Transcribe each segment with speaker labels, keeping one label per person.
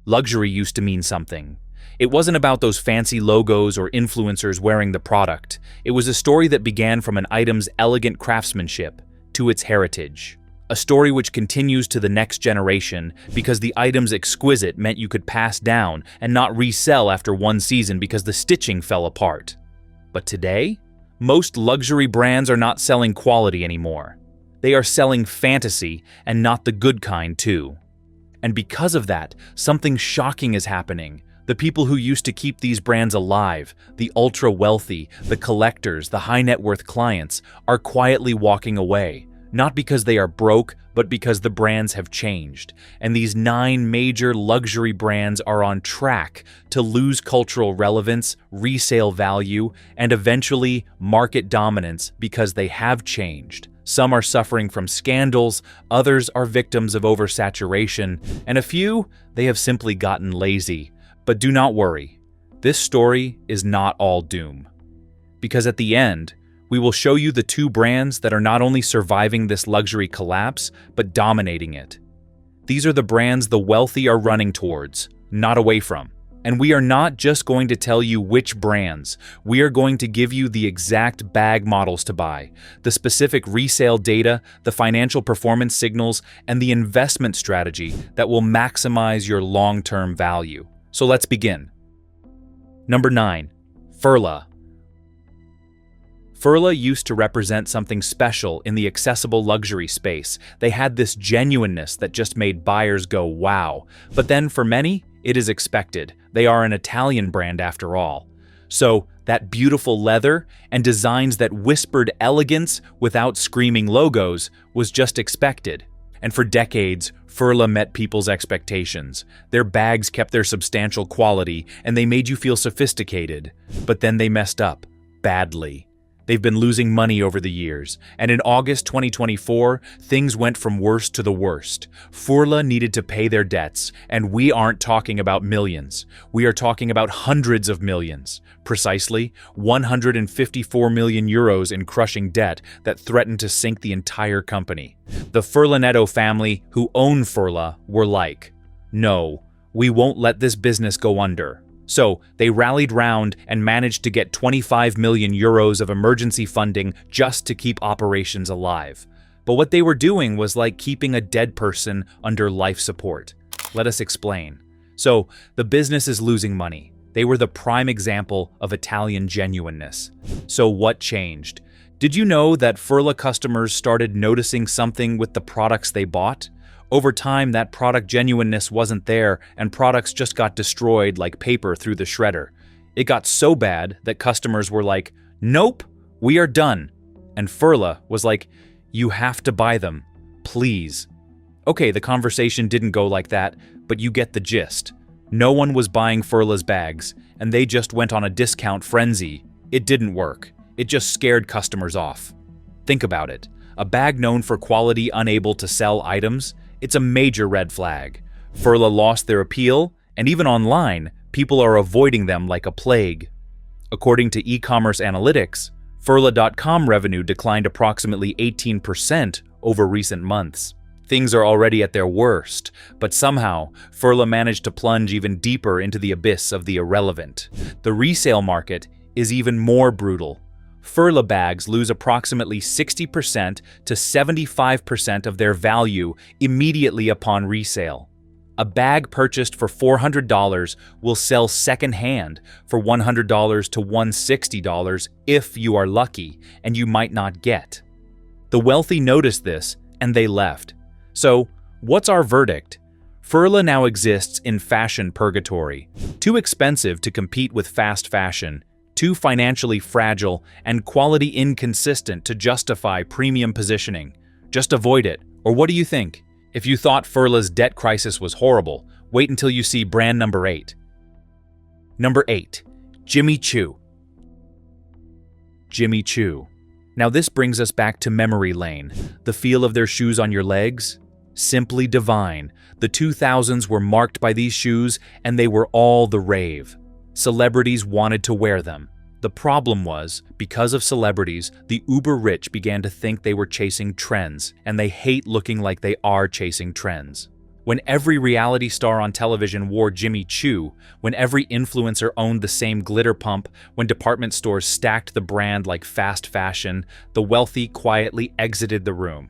Speaker 1: Luxury used to mean something. It wasn't about those fancy logos or influencers wearing the product. It was a story that began from an item's elegant craftsmanship to its heritage. A story which continues to the next generation because the item's exquisite meant you could pass down and not resell after one season because the stitching fell apart. But today, most luxury brands are not selling quality anymore. They are selling fantasy, and not the good kind too. And because of that, something shocking is happening. The people who used to keep these brands alive, the ultra-wealthy, the collectors, the high-net-worth clients, are quietly walking away. Not because they are broke, but because the brands have changed. And these 9 major luxury brands are on track to lose cultural relevance, resale value, and eventually market dominance because they have changed. Some are suffering from scandals, others are victims of oversaturation, and a few, they have simply gotten lazy. But do not worry, this story is not all doom. Because at the end, we will show you the 2 brands that are not only surviving this luxury collapse, but dominating it. These are the brands the wealthy are running towards, not away from. And we are not just going to tell you which brands, we are going to give you the exact bag models to buy, the specific resale data, the financial performance signals, and the investment strategy that will maximize your long-term value. So let's begin. Number 9. Furla. Furla used to represent something special in the accessible luxury space. They had this genuineness that just made buyers go, wow. But then for many, it is expected. They are an Italian brand after all. So that beautiful leather and designs that whispered elegance without screaming logos was just expected. And for decades, Furla met people's expectations. Their bags kept their substantial quality and they made you feel sophisticated. But then they messed up, badly. They've been losing money over the years, and in August 2024, things went from worst to the worst. Furla needed to pay their debts, and we aren't talking about millions. We are talking about hundreds of millions. Precisely, 154 million euros in crushing debt that threatened to sink the entire company. The Furlanetto family, who own Furla, were like, no, we won't let this business go under. So they rallied round and managed to get 25 million euros of emergency funding just to keep operations alive. But what they were doing was like keeping a dead person under life support. Let us explain. So the business is losing money. They were the prime example of Italian genuineness. So what changed? Did you know that Furla customers started noticing something with the products they bought? Over time, that product genuineness wasn't there, and products just got destroyed like paper through the shredder. It got so bad that customers were like, nope, we are done. And Furla was like, you have to buy them, please. Okay, the conversation didn't go like that, but you get the gist. No one was buying Furla's bags, and they just went on a discount frenzy. It didn't work. It just scared customers off. Think about it. A bag known for quality unable to sell items? It's a major red flag. Furla lost their appeal, and even online, people are avoiding them like a plague. According to e-commerce analytics, Furla.com revenue declined approximately 18% over recent months. Things are already at their worst, but somehow, Furla managed to plunge even deeper into the abyss of the irrelevant. The resale market is even more brutal. Furla bags lose approximately 60% to 75% of their value immediately upon resale. A bag purchased for $400 will sell secondhand for $100 to $160 if you are lucky, and you might not get. The wealthy noticed this, and they left. So, what's our verdict? Furla now exists in fashion purgatory. Too expensive to compete with fast fashion, too financially fragile, and quality inconsistent to justify premium positioning. Just avoid it. Or what do you think? If you thought Furla's debt crisis was horrible, wait until you see brand number 8. Number 8. Jimmy Choo. Jimmy Choo. Now this brings us back to memory lane. The feel of their shoes on your legs? Simply divine. The 2000s were marked by these shoes, and they were all the rave. Celebrities wanted to wear them. The problem was, because of celebrities, the uber-rich began to think they were chasing trends, and they hate looking like they are chasing trends. When every reality star on television wore Jimmy Choo, when every influencer owned the same glitter pump, when department stores stacked the brand like fast fashion, the wealthy quietly exited the room.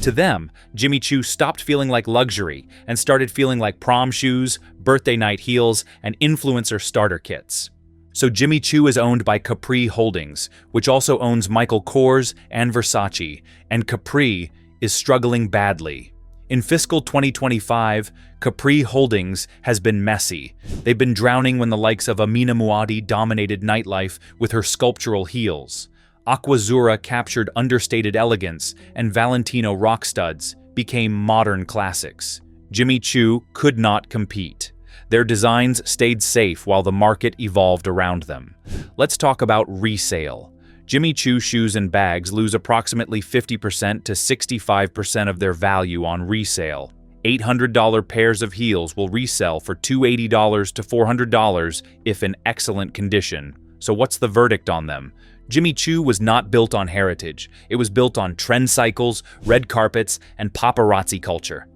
Speaker 1: To them, Jimmy Choo stopped feeling like luxury and started feeling like prom shoes, birthday night heels, and influencer starter kits. So Jimmy Choo is owned by Capri Holdings, which also owns Michael Kors and Versace, and Capri is struggling badly. In fiscal 2025, Capri Holdings has been messy. They've been drowning when the likes of Amina Muaddi dominated nightlife with her sculptural heels. Aquazzura captured understated elegance, and Valentino rock studs became modern classics. Jimmy Choo could not compete. Their designs stayed safe while the market evolved around them. Let's talk about resale. Jimmy Choo shoes and bags lose approximately 50% to 65% of their value on resale. $800 pairs of heels will resell for $280 to $400 if in excellent condition. So what's the verdict on them? Jimmy Choo was not built on heritage. It was built on trend cycles, red carpets, and paparazzi culture.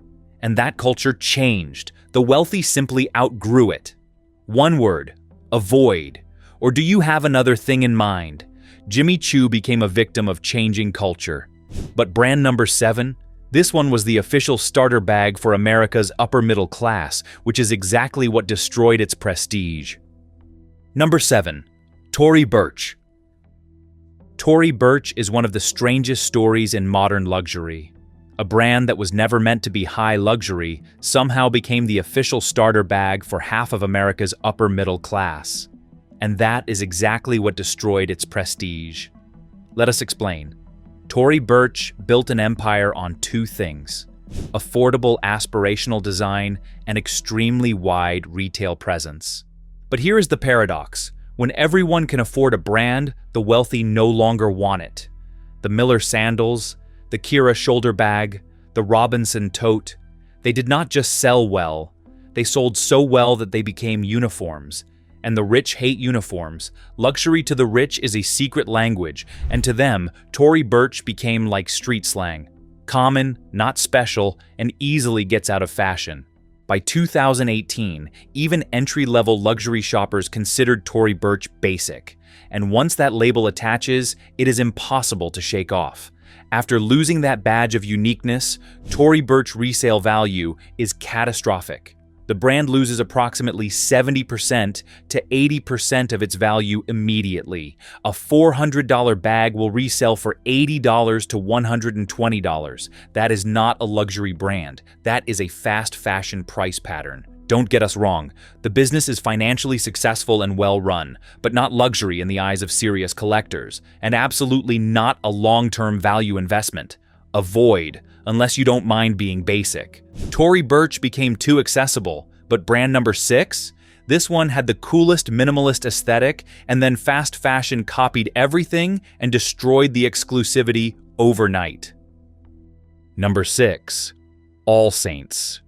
Speaker 1: And that culture changed. The wealthy simply outgrew it. One word: avoid. Or do you have another thing in mind? Jimmy Choo became a victim of changing culture. But brand number 7? This one was the official starter bag for America's upper middle class, which is exactly what destroyed its prestige. Number 7. Tory Burch. Tory Burch is one of the strangest stories in modern luxury. A brand that was never meant to be high luxury somehow became the official starter bag for half of America's upper middle class. And that is exactly what destroyed its prestige. Let us explain. Tory Burch built an empire on two things: affordable aspirational design and extremely wide retail presence. But here is the paradox. When everyone can afford a brand, the wealthy no longer want it. The Miller sandals, the Kira shoulder bag, the Robinson tote, they did not just sell well, they sold so well that they became uniforms. And the rich hate uniforms. Luxury to the rich is a secret language, and to them, Tory Burch became like street slang. Common, not special, and easily gets out of fashion. By 2018, even entry-level luxury shoppers considered Tory Burch basic. And once that label attaches, it is impossible to shake off. After losing that badge of uniqueness, Tory Burch resale value is catastrophic. The brand loses approximately 70% to 80% of its value immediately. A $400 bag will resell for $80 to $120. That is not a luxury brand. That is a fast fashion price pattern. Don't get us wrong. The business is financially successful and well run, but not luxury in the eyes of serious collectors, and absolutely not a long-term value investment. Avoid, unless you don't mind being basic. Tory Burch became too accessible, but brand number 6? This one had the coolest minimalist aesthetic, and then fast fashion copied everything and destroyed the exclusivity overnight. Number 6. All Saints.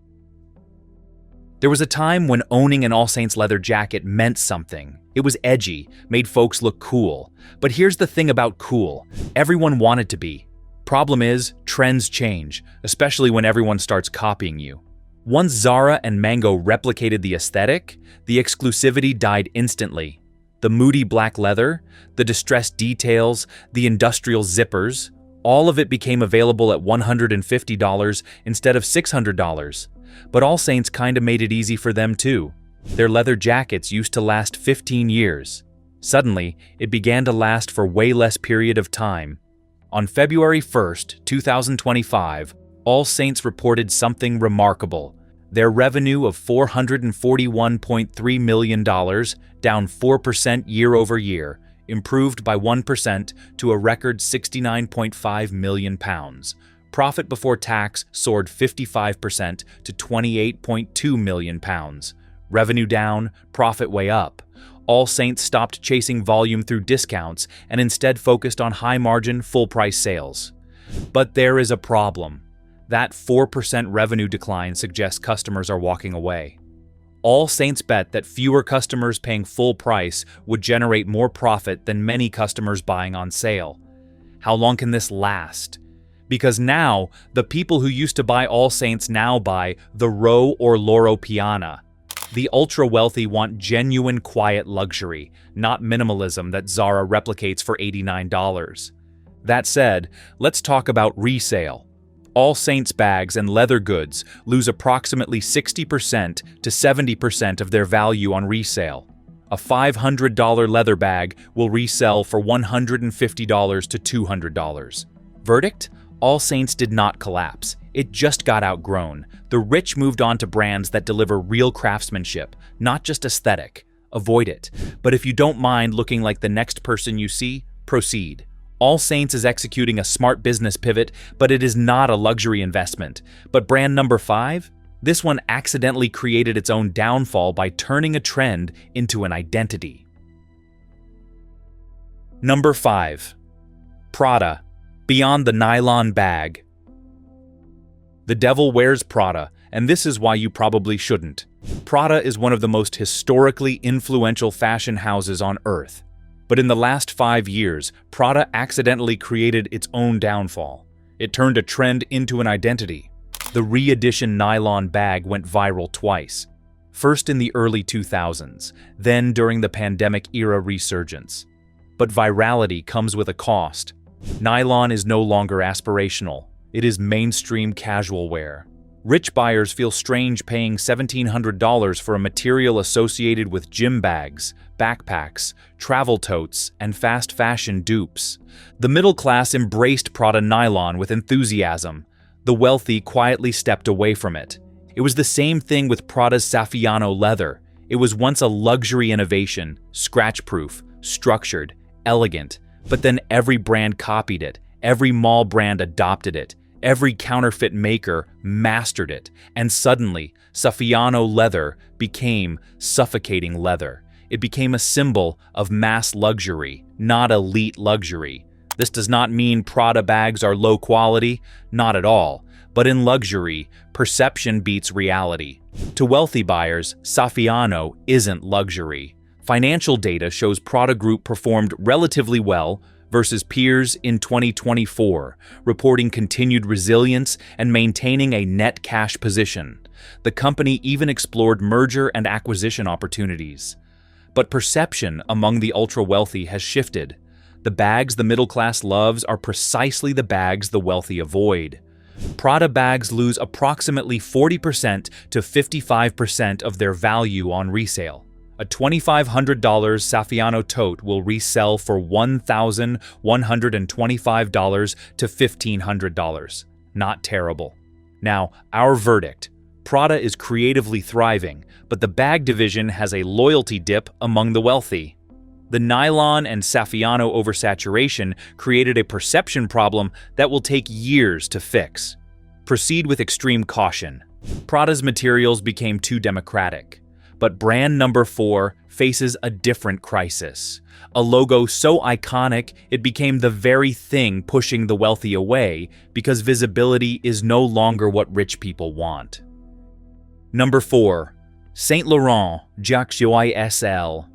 Speaker 1: There was a time when owning an All Saints leather jacket meant something. It was edgy, made folks look cool. But here's the thing about cool: everyone wanted to be. Problem is, trends change, especially when everyone starts copying you. Once Zara and Mango replicated the aesthetic, the exclusivity died instantly. The moody black leather, the distressed details, the industrial zippers, all of it became available at $150 instead of $600. But All Saints kinda made it easy for them too. Their leather jackets used to last 15 years. Suddenly, it began to last for way less period of time. On February 1st, 2025, All Saints reported something remarkable. Their revenue of $441.3 million, down 4% year over year, improved by 1% to a record £69.5 million. Profit before tax soared 55% to £28.2 million. Revenue down, profit way up. All Saints stopped chasing volume through discounts and instead focused on high-margin, full-price sales. But there is a problem. That 4% revenue decline suggests customers are walking away. All Saints bet that fewer customers paying full price would generate more profit than many customers buying on sale. How long can this last? Because now, the people who used to buy All Saints now buy the Ro or Loro Piana. The ultra-wealthy want genuine quiet luxury, not minimalism that Zara replicates for $89. That said, let's talk about resale. All Saints bags and leather goods lose approximately 60% to 70% of their value on resale. A $500 leather bag will resell for $150 to $200. Verdict? All Saints did not collapse. It just got outgrown. The rich moved on to brands that deliver real craftsmanship, not just aesthetic. Avoid it. But if you don't mind looking like the next person you see, proceed. All Saints is executing a smart business pivot, but it is not a luxury investment. But brand number 5? This one accidentally created its own downfall by turning a trend into an identity. Number 5. Prada. Beyond the nylon bag. The devil wears Prada, and this is why you probably shouldn't. Prada is one of the most historically influential fashion houses on Earth. But in the last 5 years, Prada accidentally created its own downfall. It turned a trend into an identity. The re-edition nylon bag went viral twice. First in the early 2000s, then during the pandemic-era resurgence. But virality comes with a cost. Nylon is no longer aspirational. It is mainstream casual wear. Rich buyers feel strange paying $1,700 for a material associated with gym bags, backpacks, travel totes, and fast fashion dupes. The middle class embraced Prada nylon with enthusiasm. The wealthy quietly stepped away from it. It was the same thing with Prada's Saffiano leather. It was once a luxury innovation, scratch-proof, structured, elegant, but then every brand copied it, every mall brand adopted it, every counterfeit maker mastered it, and suddenly, Saffiano leather became suffocating leather. It became a symbol of mass luxury, not elite luxury. This does not mean Prada bags are low quality, not at all. But in luxury, perception beats reality. To wealthy buyers, Saffiano isn't luxury. Financial data shows Prada Group performed relatively well versus peers in 2024, reporting continued resilience and maintaining a net cash position. The company even explored merger and acquisition opportunities. But perception among the ultra-wealthy has shifted. The bags the middle class loves are precisely the bags the wealthy avoid. Prada bags lose approximately 40% to 55% of their value on resale. A $2,500 Saffiano tote will resell for $1,125 to $1,500. Not terrible. Now, our verdict. Prada is creatively thriving, but the bag division has a loyalty dip among the wealthy. The nylon and Saffiano oversaturation created a perception problem that will take years to fix. Proceed with extreme caution. Prada's materials became too democratic. But brand number 4 faces a different crisis. A logo so iconic it became the very thing pushing the wealthy away because visibility is no longer what rich people want. Number 4. Saint Laurent, resell.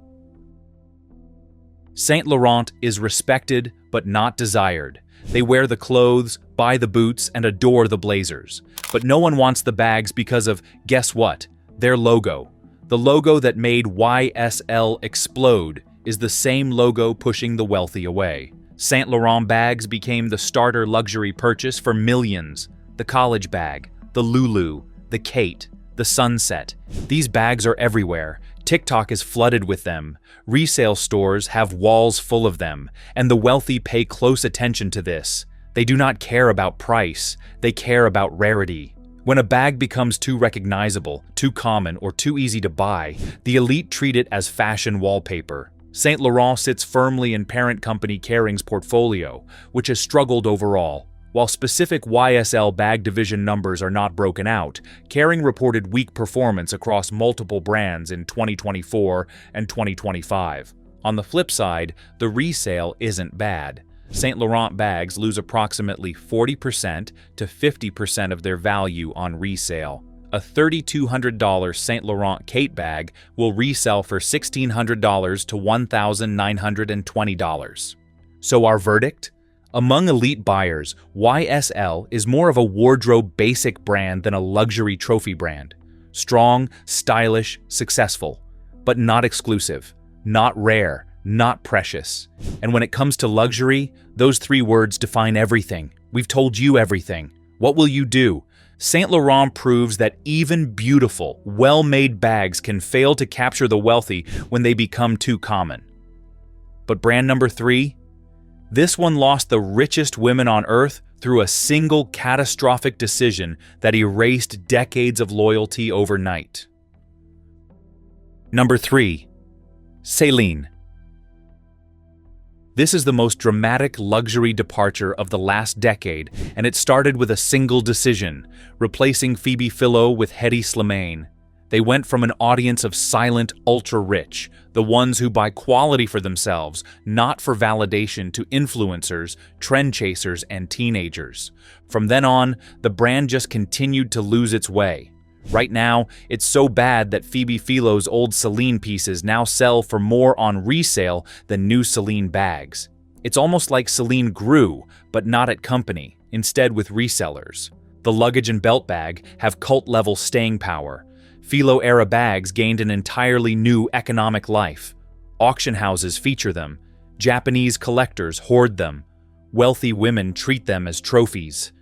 Speaker 1: Saint Laurent is respected but not desired. They wear the clothes, buy the boots, and adore the blazers. But no one wants the bags because of, guess what? Their logo. The logo that made YSL explode is the same logo pushing the wealthy away. Saint Laurent bags became the starter luxury purchase for millions. The college bag, the Lulu, the Kate, the Sunset. These bags are everywhere. TikTok is flooded with them. Resale stores have walls full of them, and the wealthy pay close attention to this. They do not care about price, they care about rarity. When a bag becomes too recognizable, too common, or too easy to buy, the elite treat it as fashion wallpaper. Saint Laurent sits firmly in parent company Kering's portfolio, which has struggled overall. While specific YSL bag division numbers are not broken out, Kering reported weak performance across multiple brands in 2024 and 2025. On the flip side, the resale isn't bad. Saint Laurent bags lose approximately 40% to 50% of their value on resale. A $3,200 Saint Laurent Kate bag will resell for $1,600 to $1,920. So our verdict? Among elite buyers, YSL is more of a wardrobe basic brand than a luxury trophy brand. Strong, stylish, successful, but not exclusive, not rare, not precious. And when it comes to luxury, those three words define everything. We've told you everything. What will you do? Saint Laurent proves that even beautiful, well-made bags can fail to capture the wealthy when they become too common. But brand number 3? This one lost the richest women on earth through a single catastrophic decision that erased decades of loyalty overnight. Number 3. Celine. This is the most dramatic luxury departure of the last decade, and it started with a single decision, replacing Phoebe Philo with Hedi Slimane. They went from an audience of silent, ultra-rich, the ones who buy quality for themselves, not for validation, to influencers, trend chasers, and teenagers. From then on, the brand just continued to lose its way. Right now, it's so bad that Phoebe Philo's old Celine pieces now sell for more on resale than new Celine bags. It's almost like Celine grew, but not at company, instead with resellers. The luggage and belt bag have cult-level staying power. Philo-era bags gained an entirely new economic life. Auction houses feature them. Japanese collectors hoard them. Wealthy women treat them as trophies.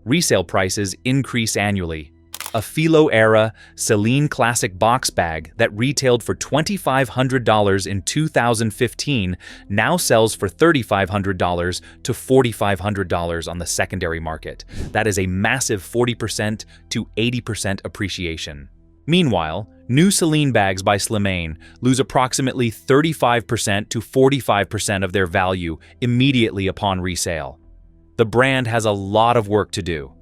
Speaker 1: Resale prices increase annually. A Philo-era Celine classic box bag that retailed for $2,500 in 2015 now sells for $3,500 to $4,500 on the secondary market. That is a massive 40% to 80% appreciation. Meanwhile, new Celine bags by Slimane lose approximately 35% to 45% of their value immediately upon resale. The brand has a lot of work to do.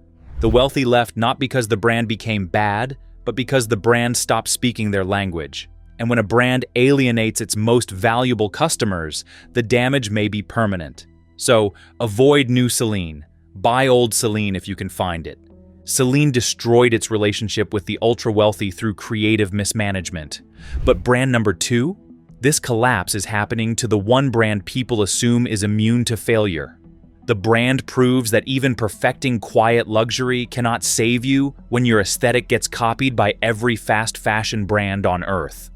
Speaker 1: The wealthy left not because the brand became bad, but because the brand stopped speaking their language. And when a brand alienates its most valuable customers, the damage may be permanent. So, avoid new Celine. Buy old Celine if you can find it. Celine destroyed its relationship with the ultra-wealthy through creative mismanagement. But brand number 2? This collapse is happening to the one brand people assume is immune to failure. The brand proves that even perfecting quiet luxury cannot save you when your aesthetic gets copied by every fast fashion brand on earth.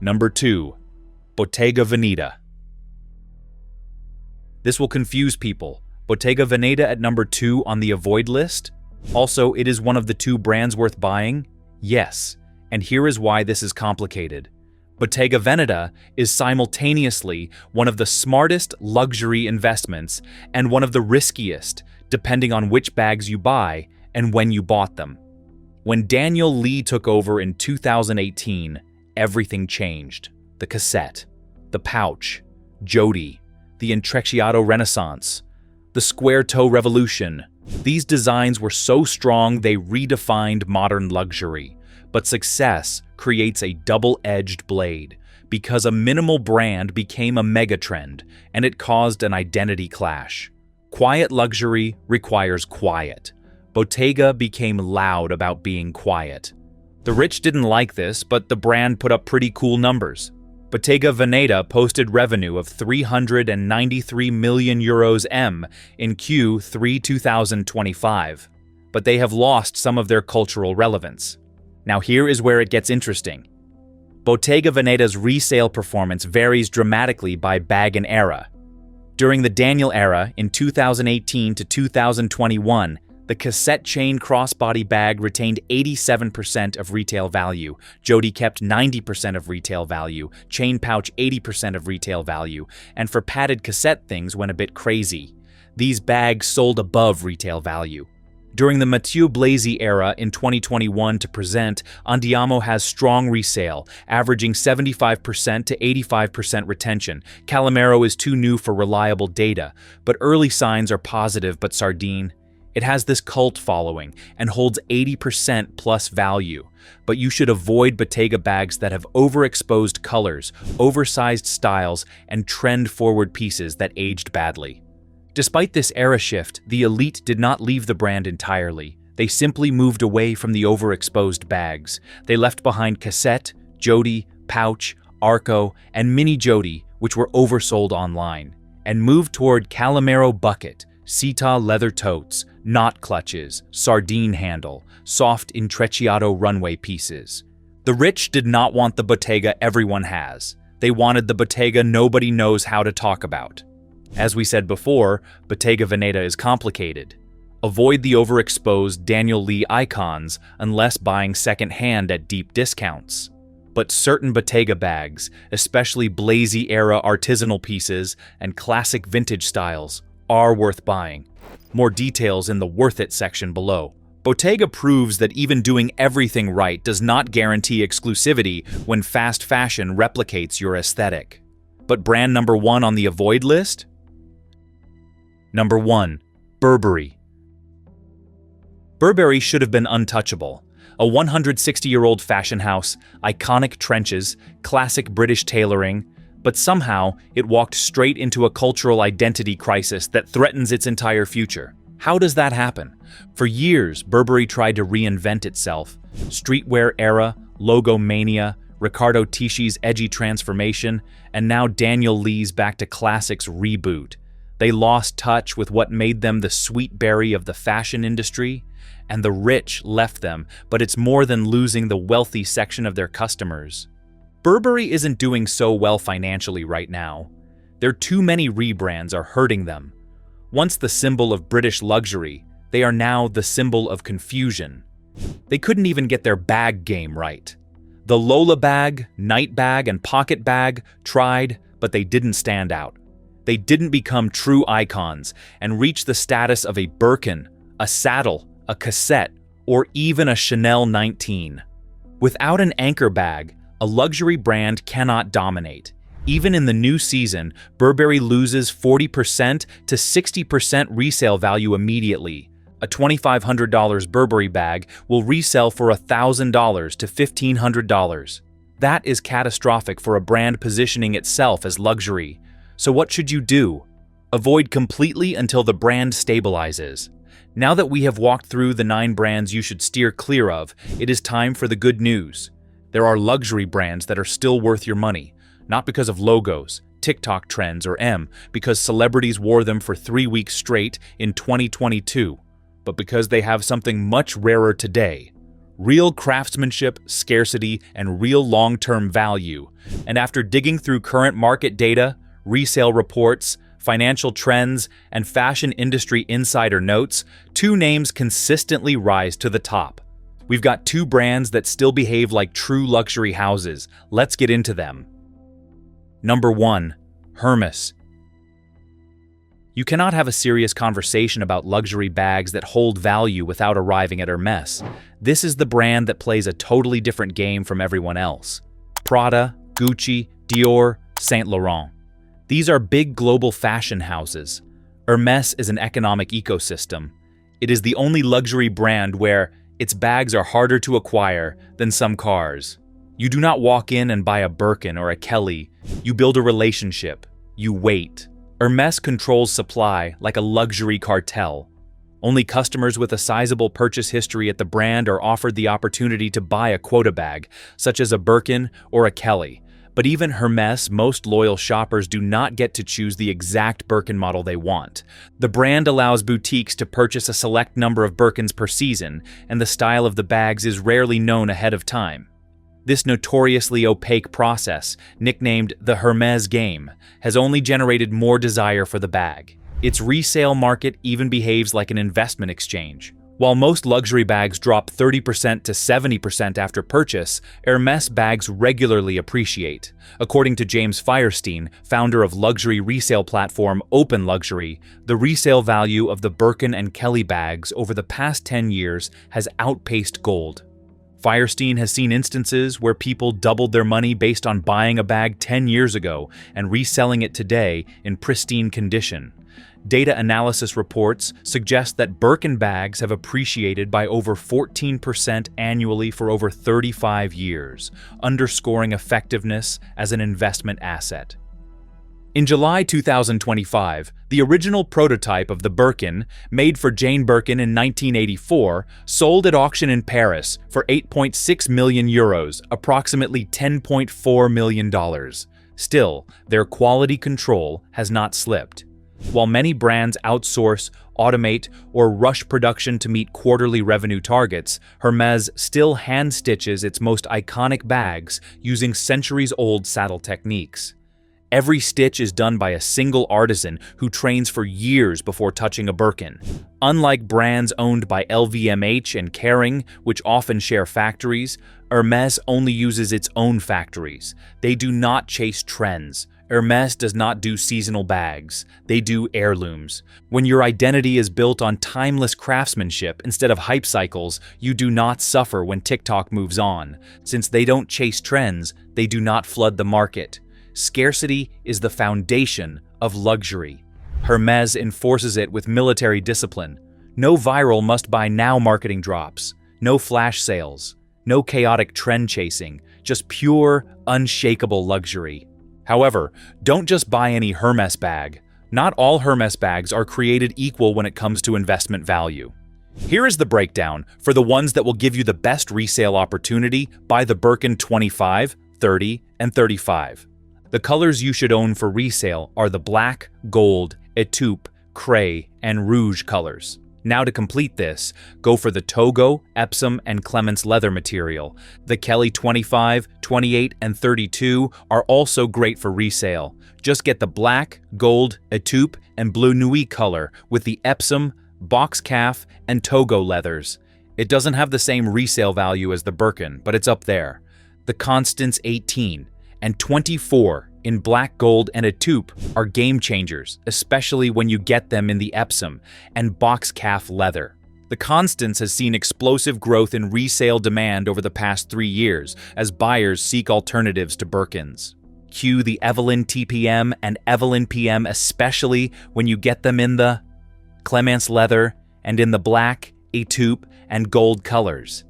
Speaker 1: Number 2. Bottega Veneta. This will confuse people. Bottega Veneta at number 2 on the avoid list? Also, it is one of the 2 brands worth buying? Yes, and here is why this is complicated. Bottega Veneta is simultaneously one of the smartest luxury investments and one of the riskiest, depending on which bags you buy and when you bought them. When Daniel Lee took over in 2018, everything changed. The cassette, the pouch, Jody, the Intrecciato Renaissance, the square toe revolution. These designs were so strong they redefined modern luxury. But success creates a double-edged blade because a minimal brand became a megatrend and it caused an identity clash. Quiet luxury requires quiet. Bottega became loud about being quiet. The rich didn't like this, but the brand put up pretty cool numbers. Bottega Veneta posted revenue of €393 million in Q3 2025, but they have lost some of their cultural relevance. Now here is where it gets interesting. Bottega Veneta's resale performance varies dramatically by bag and era. During the Daniel era in 2018 to 2021, the cassette chain crossbody bag retained 87% of retail value, Jody kept 90% of retail value, chain pouch 80% of retail value, and for padded cassette things went a bit crazy. These bags sold above retail value. During the Mathieu Blazy era in 2021 to present, Andiamo has strong resale, averaging 75% to 85% retention. Calamero is too new for reliable data, but early signs are positive but sardine. It has this cult following and holds 80% plus value, but you should avoid Bottega bags that have overexposed colors, oversized styles, and trend-forward pieces that aged badly. Despite this era shift, the elite did not leave the brand entirely. They simply moved away from the overexposed bags. They left behind cassette, Jody, pouch, Arco, and mini Jody, which were oversold online. and moved toward Calamero bucket, Sita leather totes, knot clutches, sardine handle, soft intrecciato runway pieces. The rich did not want the bottega everyone has. They wanted the bottega nobody knows how to talk about. As we said before, Bottega Veneta is complicated. Avoid the overexposed Daniel Lee icons unless buying second-hand at deep discounts. But certain Bottega bags, especially Blazy-era artisanal pieces and classic vintage styles, are worth buying. More details in the Worth It section below. Bottega proves that even doing everything right does not guarantee exclusivity when fast fashion replicates your aesthetic. But brand number 1 on the avoid list? Number 1. Burberry. Burberry should have been untouchable. A 160-year-old fashion house, iconic trenches, classic British tailoring, but somehow it walked straight into a cultural identity crisis that threatens its entire future. How does that happen? For years, Burberry tried to reinvent itself. Streetwear era, logo mania, Riccardo Tisci's edgy transformation, and now Daniel Lee's back to classics reboot. They lost touch with what made them the sweet berry of the fashion industry, and the rich left them, but it's more than losing the wealthy section of their customers. Burberry isn't doing so well financially right now. Their too many rebrands are hurting them. Once the symbol of British luxury, they are now the symbol of confusion. They couldn't even get their bag game right. The Lola bag, night bag, and pocket bag tried, but they didn't stand out. They didn't become true icons and reach the status of a Birkin, a saddle, a cassette, or even a Chanel 19. Without an anchor bag, a luxury brand cannot dominate. Even in the new season, Burberry loses 40% to 60% resale value immediately. A $2,500 Burberry bag will resell for $1,000 to $1,500. That is catastrophic for a brand positioning itself as luxury. So what should you do? Avoid completely until the brand stabilizes. Now that we have walked through the 9 brands you should steer clear of, it is time for the good news. There are luxury brands that are still worth your money, not because of logos, TikTok trends, or because celebrities wore them for 3 weeks straight in 2022, but because they have something much rarer today. Real craftsmanship, scarcity, and real long-term value. And after digging through current market data, resale reports, financial trends, and fashion industry insider notes, 2 names consistently rise to the top. We've got 2 brands that still behave like true luxury houses. Let's get into them. Number 1. Hermes. You cannot have a serious conversation about luxury bags that hold value without arriving at Hermes. This is the brand that plays a totally different game from everyone else. Prada, Gucci, Dior, Saint Laurent. These are big global fashion houses. Hermes is an economic ecosystem. It is the only luxury brand where its bags are harder to acquire than some cars. You do not walk in and buy a Birkin or a Kelly. You build a relationship. You wait. Hermes controls supply like a luxury cartel. Only customers with a sizable purchase history at the brand are offered the opportunity to buy a quota bag, such as a Birkin or a Kelly. But even Hermes, most loyal shoppers do not get to choose the exact Birkin model they want. The brand allows boutiques to purchase a select number of Birkins per season, and the style of the bags is rarely known ahead of time. This notoriously opaque process, nicknamed the Hermes game, has only generated more desire for the bag. Its resale market even behaves like an investment exchange. While most luxury bags drop 30% to 70% after purchase, Hermes bags regularly appreciate. According to James Firestein, founder of luxury resale platform Open Luxury, the resale value of the Birkin and Kelly bags over the past 10 years has outpaced gold. Firestein has seen instances where people doubled their money based on buying a bag 10 years ago and reselling it today in pristine condition. Data analysis reports suggest that Birkin bags have appreciated by over 14% annually for over 35 years, underscoring effectiveness as an investment asset. In July 2025, the original prototype of the Birkin, made for Jane Birkin in 1984, sold at auction in Paris for €8.6 million, approximately $10.4 million. Still, their quality control has not slipped. While many brands outsource, automate, or rush production to meet quarterly revenue targets, Hermès still hand-stitches its most iconic bags using centuries-old saddle techniques. Every stitch is done by a single artisan who trains for years before touching a Birkin. Unlike brands owned by LVMH and Kering, which often share factories, Hermès only uses its own factories. They do not chase trends. Hermès does not do seasonal bags. They do heirlooms. When your identity is built on timeless craftsmanship instead of hype cycles, you do not suffer when TikTok moves on. Since they don't chase trends, they do not flood the market. Scarcity is the foundation of luxury. Hermès enforces it with military discipline. No viral must-buy-now marketing drops. No flash sales. No chaotic trend chasing. Just pure, unshakable luxury. However, don't just buy any Hermès bag. Not all Hermès bags are created equal when it comes to investment value. Here is the breakdown for the ones that will give you the best resale opportunity. Buy the Birkin 25, 30, and 35. The colors you should own for resale are the black, gold, etoupe, cray, and rouge colors. Now to complete this, go for the Togo, Epsom, and Clements leather material. The Kelly 25, 28, and 32 are also great for resale. Just get the black, gold, etoupe, and bleu nuit color with the Epsom, box calf, and Togo leathers. It doesn't have the same resale value as the Birkin, but it's up there. The Constance 18 and 24 in black, gold, and etoupe are game changers, especially when you get them in the Epsom and box calf leather. The Constance has seen explosive growth in resale demand over the past 3 years as buyers seek alternatives to Birkins. Cue the Evelyn TPM and Evelyn PM, especially when you get them in the Clements leather and in the black, etoupe, and gold colors.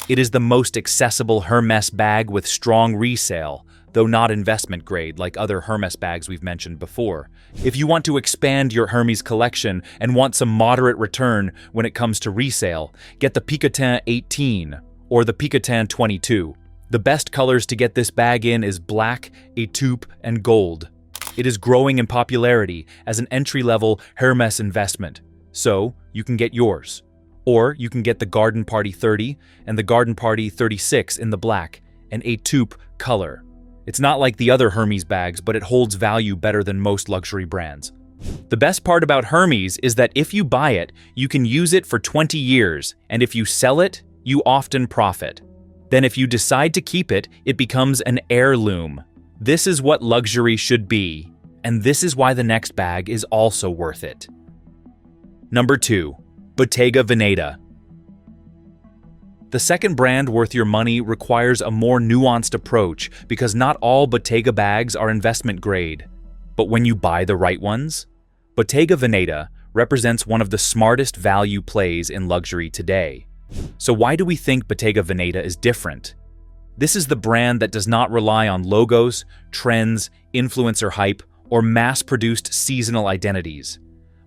Speaker 1: It is the most accessible Hermès bag with strong resale, though not investment grade like other Hermès bags we've mentioned before. If you want to expand your Hermès collection and want some moderate return when it comes to resale, get the Picotin 18 or the Picotin 22. The best colors to get this bag in is black, etoupe, and gold. It is growing in popularity as an entry-level Hermès investment, so you can get yours. Or you can get the Garden Party 30 and the Garden Party 36 in the black and etoupe color. It's not like the other Hermès bags, but it holds value better than most luxury brands. The best part about Hermès is that if you buy it, you can use it for 20 years, and if you sell it, you often profit. Then if you decide to keep it, it becomes an heirloom. This is what luxury should be, and this is why the next bag is also worth it. Number 2. Bottega Veneta. The second brand worth your money requires a more nuanced approach because not all Bottega bags are investment grade. But when you buy the right ones, Bottega Veneta represents one of the smartest value plays in luxury today. So why do we think Bottega Veneta is different? This is the brand that does not rely on logos, trends, influencer hype, or mass-produced seasonal identities.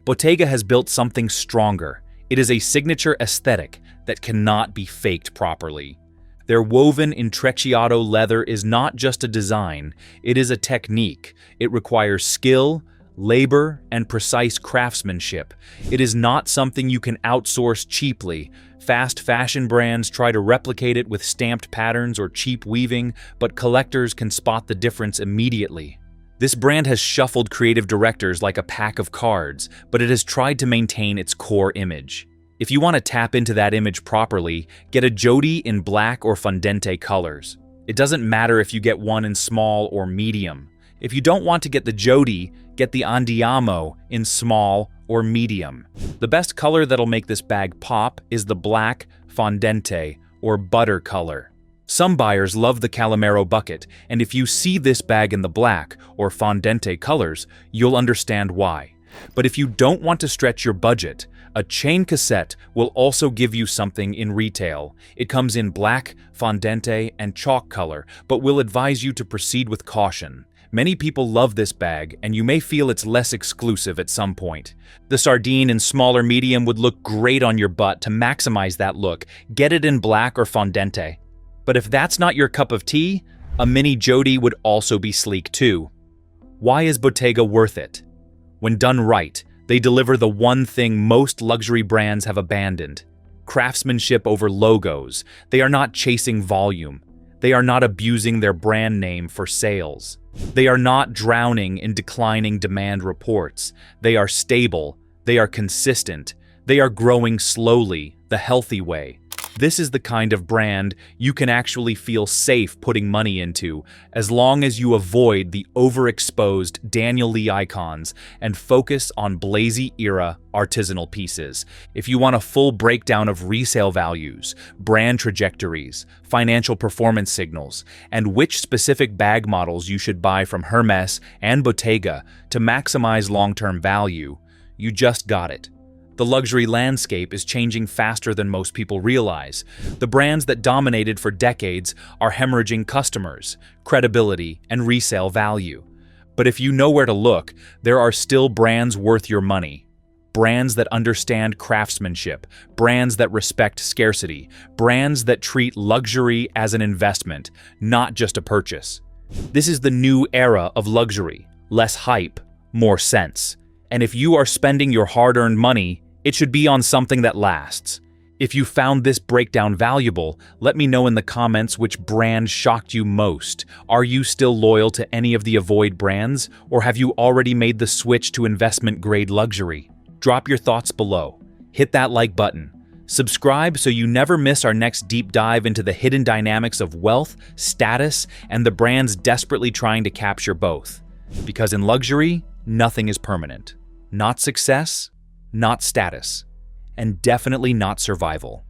Speaker 1: Bottega has built something stronger. It is a signature aesthetic that cannot be faked properly. Their woven intrecciato leather is not just a design, it is a technique. It requires skill, labor, and precise craftsmanship. It is not something you can outsource cheaply. Fast fashion brands try to replicate it with stamped patterns or cheap weaving, but collectors can spot the difference immediately. This brand has shuffled creative directors like a pack of cards, but it has tried to maintain its core image. If you want to tap into that image properly, get a Jodi in black or fondente colors. It doesn't matter if you get one in small or medium. If you don't want to get the Jodi, get the Andiamo in small or medium. The best color that'll make this bag pop is the black, fondente, or butter color. Some buyers love the Calamero bucket, and if you see this bag in the black or fondente colors, you'll understand why. But if you don't want to stretch your budget, a chain cassette will also give you something in retail. It comes in black, fondente, and chalk color, but will advise you to proceed with caution. Many people love this bag, and you may feel it's less exclusive at some point. The sardine in smaller medium would look great on your butt. To maximize that look, get it in black or fondente. But if that's not your cup of tea, A mini Jody would also be sleek too. Why is Bottega worth it? When done right, they deliver the one thing most luxury brands have abandoned: craftsmanship over logos. They are not chasing volume. They are not abusing their brand name for sales. They are not drowning in declining demand reports. They are stable. They are consistent. They are growing slowly, the healthy way. This is the kind of brand you can actually feel safe putting money into, as long as you avoid the overexposed Daniel Lee icons and focus on Blazy-era artisanal pieces. If you want a full breakdown of resale values, brand trajectories, financial performance signals, and which specific bag models you should buy from Hermes and Bottega to maximize long-term value, you just got it. The luxury landscape is changing faster than most people realize. The brands that dominated for decades are hemorrhaging customers, credibility, and resale value. But if you know where to look, there are still brands worth your money. Brands that understand craftsmanship, brands that respect scarcity, brands that treat luxury as an investment, not just a purchase. This is the new era of luxury. Less hype, more sense. And if you are spending your hard-earned money, it should be on something that lasts. If you found this breakdown valuable, let me know in the comments which brand shocked you most. Are you still loyal to any of the avoid brands, or have you already made the switch to investment-grade luxury? Drop your thoughts below. Hit that like button. Subscribe so you never miss our next deep dive into the hidden dynamics of wealth, status, and the brands desperately trying to capture both. Because in luxury, nothing is permanent. Not success, not status, and definitely not survival.